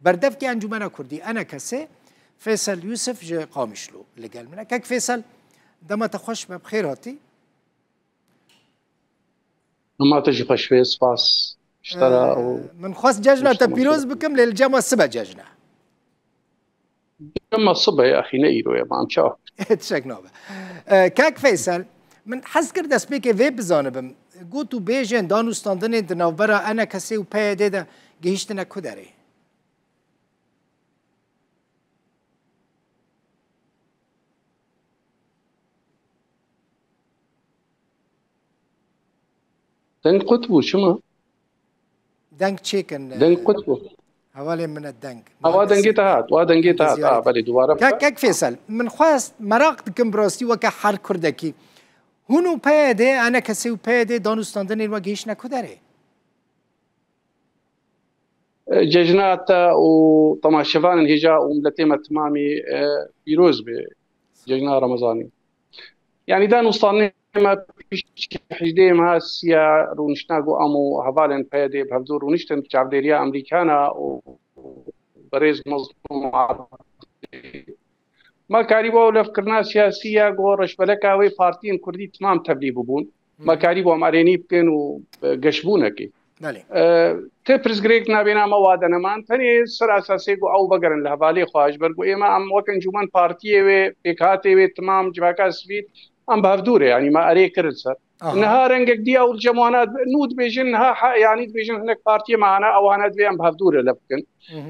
بردف كي انجمنا كردي انا كسي فيصل يوسف جي قامشلو اللي قال منا كاك فيصل دما تخش بخير هاتي ما تجي خوش في سباس اشترى من خاص جاجنا تبيروز بكم للجامعة السبع جاجنا لما الصبح يا اخي نيرو يا ما شاف تشك نوبه كاك فيصل من حس كرد اسبيك في بزانبم قوتو بيجن دانو ستاندن دناوبرا انا كسي و بيده ده جهشتنا كدري دنگ قطبو شما دنگ تشيكن دنگ قطبو حوالي من الدنگ دنگيتها ودنگيتها بلي دوباره كاك فيصل من خواست مراق دكم براستي وكا حر كردكي هونو بيده انا كسي و بيده دانو ستاندن و جهشنا كدري ججنات وطما شفان الهجاء وملتيمة تمامي بيروز بججنا رمضاني يعني دا نوصلني ما فيش حجدي ما سيا رونشناغو امو هفالن بيدي بهبدور ونشتن بشعبديريا امريكانا وبريز مظلوم ما كاريبو ولا فكرنا سياسية غورش بلكا وي بارتين كردي تمام تبلي ببون ما كاريبو اماريني بكن وقشبونكي تبرز غريك نابينا مواد نمان ثاني سر اساسي جو او بقرن لهبالي خواج برغو اما ام وكن جومان بارتي وي بيكاتي وي تمام جباكا سفيد ام بهدوره يعني ما اري كرسر انها رنجك دي او الجمانات نود بيجنها يعني بيجن هناك بارتي معنا او انا دي ام بهدوره لفكن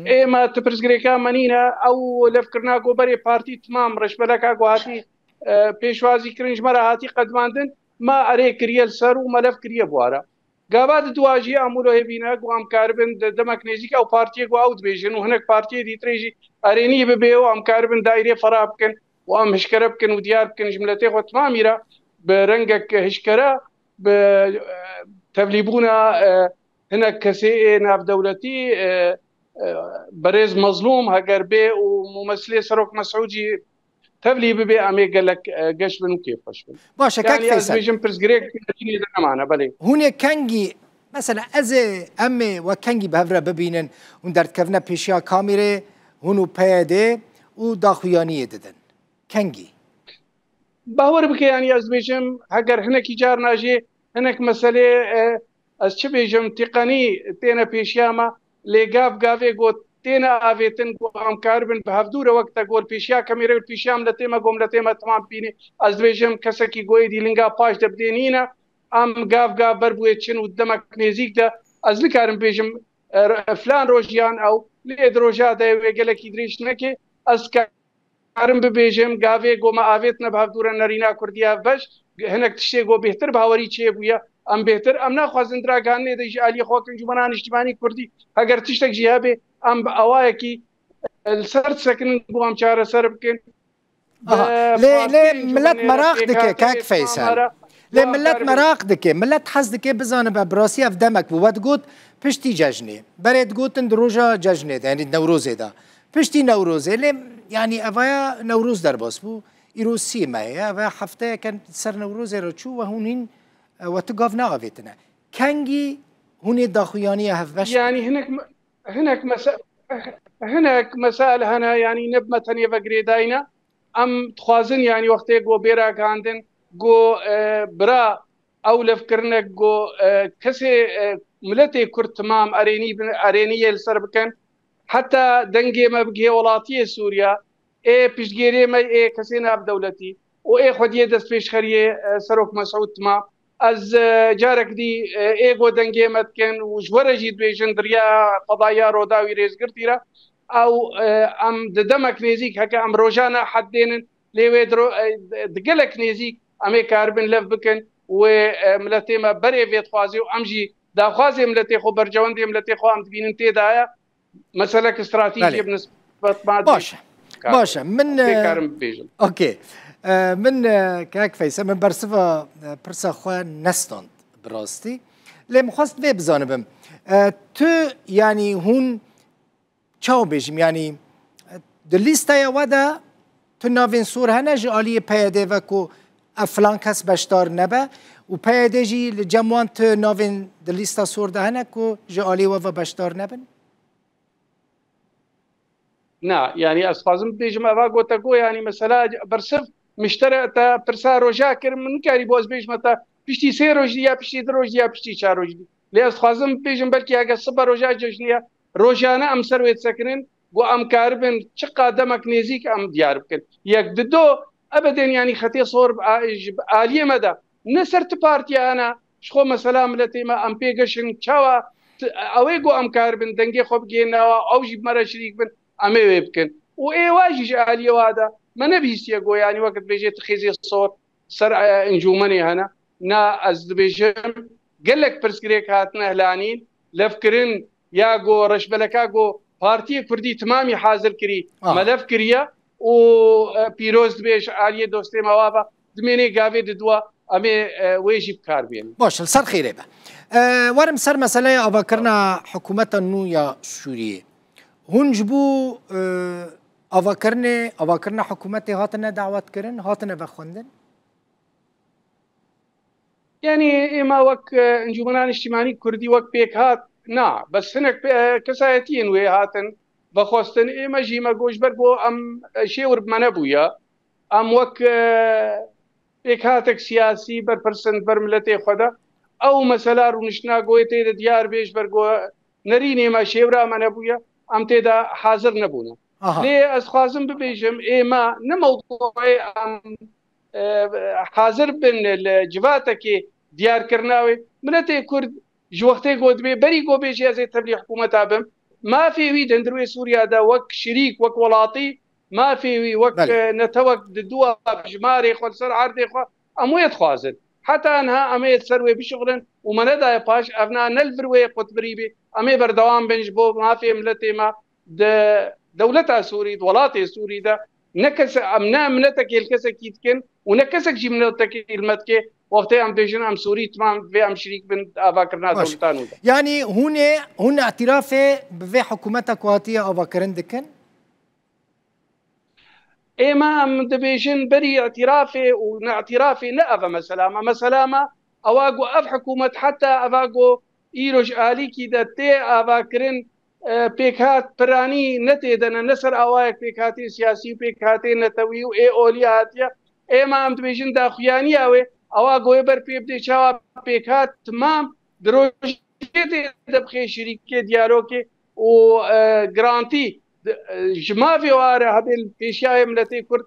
اما تبرز غريكا منينا او لفكرنا جو بري بارتي تمام رش بلكا جو هاتي بيشوازي كرنج مرا هاتي قد ماندن ما اري كريال سر وملف كريه بوارا قابات دواجي عملوا هبينا وام كاربن دمك نيزيك او بارتي او دبيجن وهناك بارتي دي تريجي اريني ببيو ام كاربن دايري فرابكن وام هشكربكن ودياربكن جملتي خو تماميرا برنجك هشكرا بتبليبونا هناك كسي ناف دولتي بريز مظلوم هقربي وممثلي سروك مسعودي تبلي ببي امي قال لك قش بنو كيف قش بنو باشا كاك يعني فيصل بيجن برز جريك معنا بلي هون كانجي مثلا از امي وكانجي بهفرا ببينن وندرت كفنا بيشيا كاميري هونو بيده وداخويانيه ددن كانجي باور بك يعني از بيجم هاجر هناك جار ناجي هناك مساله از چه بيجم تقني تينا بيشياما لقاف قافي قوت تينا افيتن ام كاربن بهفدوره وقت قول بيشيا كاميرا بيشيام لتيما قوم لتيما تمام بيني از بيجم كسكي قوي دي لينغا باش دبدينينا ام قاف بربو تشن ودمك نيزيك ده از لكارم بيجم فلان روجيان او ليد روجا ده ويقلك يدريش نكي از كارم ببيجم قافي قوم افيتنا بهفدوره نرينا كرديا باش هناك تشتي قو بهتر بهوري تشي بويا ام بهتر ام ناخذ دراغان ديج علي خوك جمانان اجتماعي كردي اگر تشتك جيابي ام اوايكي السرد سكن قوام شارع سربكن ليه ملت مراق دكي كاك فيصل ليه ملت مراق دكي ملت حز دكي بزانه ببراسي اف دمك بود قوت پشتی ججنه برید گوتن دروجا ججنه يعني نوروزه ده پشتی نوروزه ليه يعني افايا نوروز در باس بو ایروسی ما هي افايا هفته كان سر نوروزه رو چو و هونين وتقاف ناغفتنا كانجي هوني داخويانيه هفبش يعني هناك مسائل هنا يعني نبمة يفقري داينا ام تخوازن يعني وقتی گو بیرا کاندن گو برا او لفکرنک گو کسی ملتي كرد تمام ارينيه السر بكن حتى دنجي ما بقي ولاتيه سوريا اي بيشجيري ما اي كسينا بدولتي و اي خديه دس بيش خريه سروك مسعود تمام از جارك دي ايغو دنجي متكن وجوره جيد بيجن دريا قضايا روداوي ريز قرتيرا او ام دمك نيزيك هكا ام روجانا حدين ليوي دقلك نيزيك امي كاربن لف بكن وملتي ما بري فيت خوازي وامجي دا خوازي ملتي خو برجوندي ملتي خو ام تبين انت دايا مسألة استراتيجية بالنسبة باشا من اوكي من كاك فيصل من برسفا برسا خوا نستاند براستي لي مخواست في بزانبم تو يعني هون چاو بيجم يعني دليستا يا ودا تو نافين سور هنا جالي بيده وكو افلان كس بشتار نبا و بيده جي لجموان تو نافين دليستا سور ده هنا كو جالي وفا بشتار نبن نا يعني أسخازم بيجم أفاقو تقو يعني مثلا برسف مشترى تا برسا روجا كر من كاري بوز بيج متى بيشتي سي روجيا بيشتي دروجيا بيشتي شا روجي لي أسخازم بيجم بلكي أجا صبا روجا جوجنيا روجانا أم سرويت سكنين قو أم كاربن شقا دمك نيزيك أم ديار بكن يقددو أبدا يعني خطي صور عالية مدى نسرت بارتي أنا شخو مثلا ملتي ما أم بيجشن شوا أوي قو أم كاربن دنجي خوب جينا أو جيب مرة شريك بن ئەمێ وێ بکەن و ئێواژیش ئالیەوادا مە نەبیستە گۆ ینی وەکت بێژێت خێزی سۆر سەر ئەنجومەنێ هەنا نا ئەس دەبێژم gelek pirsgirêk hatine helanîn levkirin ya go reşbeleka go Partiya Kurdî timamî hazir kirî me lev kiriye û pîroz dibêj aliyê dostê me wa dimênê gavê diduwa em ê wê jî bikar bênin. باش سەر خێرێ بە وەرم سەر مەسەلەی ئاواکردنا حکوومەتە نو یا سووریە هون جبو ئاواکردنا حکوومەتی هاتنە داواتکردن هاتنە بەخوێندن يعني إما وك انجمنان اجتماعي كردي وك بيك هات نا بس هناك كسايتين وي هاتن بخوستن إما جيما جوش بربو أم شيور بمنابويا أم وك بيك هاتك سياسي بربرسنت برملتي خدا أو مثلا رونشنا جويتي ديار بيش برجو نريني ما شيورا منابويا أم تدا حاضر نبونا ليه أسخازم ببيجم إما نموضوعي أم حاضر بن الجواتك ديار كرناوي ملتي كرد جوختي قد بي بري قو بيجي زي تبلي حكومة ابم ما في وي دندروي سوريا دا وك شريك وك ولاطي ما في وي وك نتوك دوا بجماري خو سر عرضي خو امويت خوازن حتى انها اميت سروي بشغلن ومندا باش ابنا نلفروي قطبريبي امي بردوام بنجبو ما في ملتي ما دولتها سوري ولاطي سوري دا نكس امنا منتك الكسك يتكن ونكسك جي منتك المتك وقت ام ديجن ام سوري تمام في ام شريك بن افاكرنا دولتانو يعني هون اعتراف بفي حكومتك وهاتيه افاكرن دكن اما ام دبيجن بري اعترافي واعترافي نأفا مسلامة اواقو اف حكومة حتى اواقو ايروج الي كي دتي افاكرن بيكات براني نتيدنا نسر اوايك بيكاتي سياسي بيكاتي نتوي و اي اولياتيا اما ام دبيجن دا خياني اوي اواقو يبر بيبدي شوا بيكات تمام دروجيتي دبخي شريكي دياروكي و جرانتي جما في واره هبل بيشاي ملتي كرد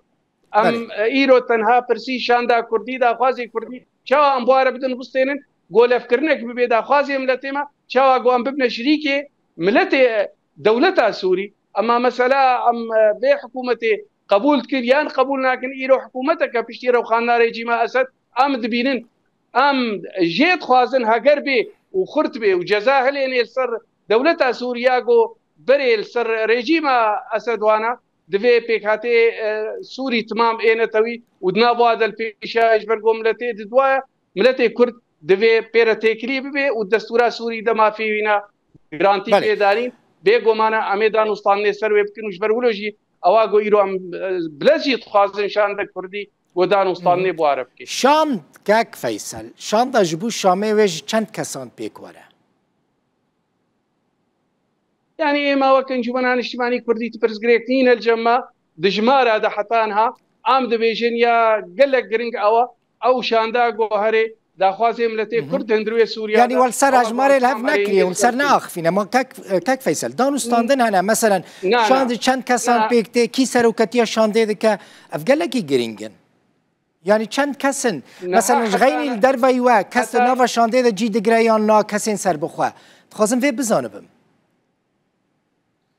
ام ايرو تنها برسي شاندا كردي دا خوازي كردي شوا ام بواره بدن بستينن قول افكرنك ببيدا خوازي ملتي ما شوا قوام ببنا شريكي ملتي دولتها سوري اما مثلا ام بي حكومتي قبول كريان قبول لكن ايرو حكومتك بيشتي روخانا ريجيما اسد ام دبينن ام جيت خوازن هاجر بي وخرت بي وجزاه لين السر دولتها سوريا جو بري السر ريجيما اسد وانا دفي بيكاتي سوري تمام اينتوي ودنا هذا البيشاج برغو ملتي دوايا ملتي كرد دفي بيرتي كليبي والدستور سوري دما فينا جرانتي بيدارين بيغو مانا اميدان وستاني سر ويبكن وجبرولوجي اواغو ايرو ام بلازي تخازن شان كردي ودان وستاني بواربكي شان كاك فيصل شان دا جبو شامي ويج چند كسان بيكوره يعني ما وكن جمانان اجتماعي كردي تبرزغريكنين الجمع دجمار هذا حتانها ام دبيجن يا قلك جرينج او شاندا جوهري دا خوازي ملتي كرد هندروي سوريا يعني والسر اجماري الهف نكري والسر ناخ فينا ما كاك فيصل دانوستاندن هنا مثلا شاند چند كسان بيكتي كي سروكتيا شاندي دكا افقلكي جرينجن يعني چند كسن مثلا غيني الدربي وا كس نوفا شاندي دا جي دغريان نا كسن سر بخوا تخازم في بزانبم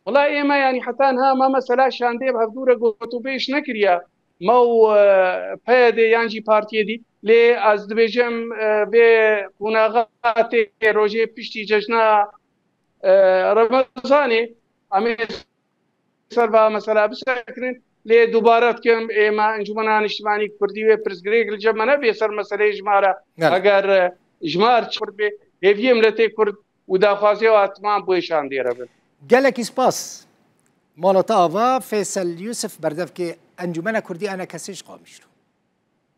والله إما يعني حتى انها ما مثلا شاندي بهدوره قوتو بيش نكريا مو بيدي يانجي بارتي دي لي از دبيجم بي كوناغاتي روجي بيشتي ججنا رمضاني امي سربا مثلا بسكرين لي دوباره كم اما انجمنان اجتماعي كردي برزغريك الجمانه بيسر مساله جماره اگر جمار كرد بي هيفيم لتي كرد ودا خوازي واتمام بو شاندي ربن قالك اسباس مالتا آوا فيصل يوسف بردفكي انجمن كردي انا كسيش قامشتو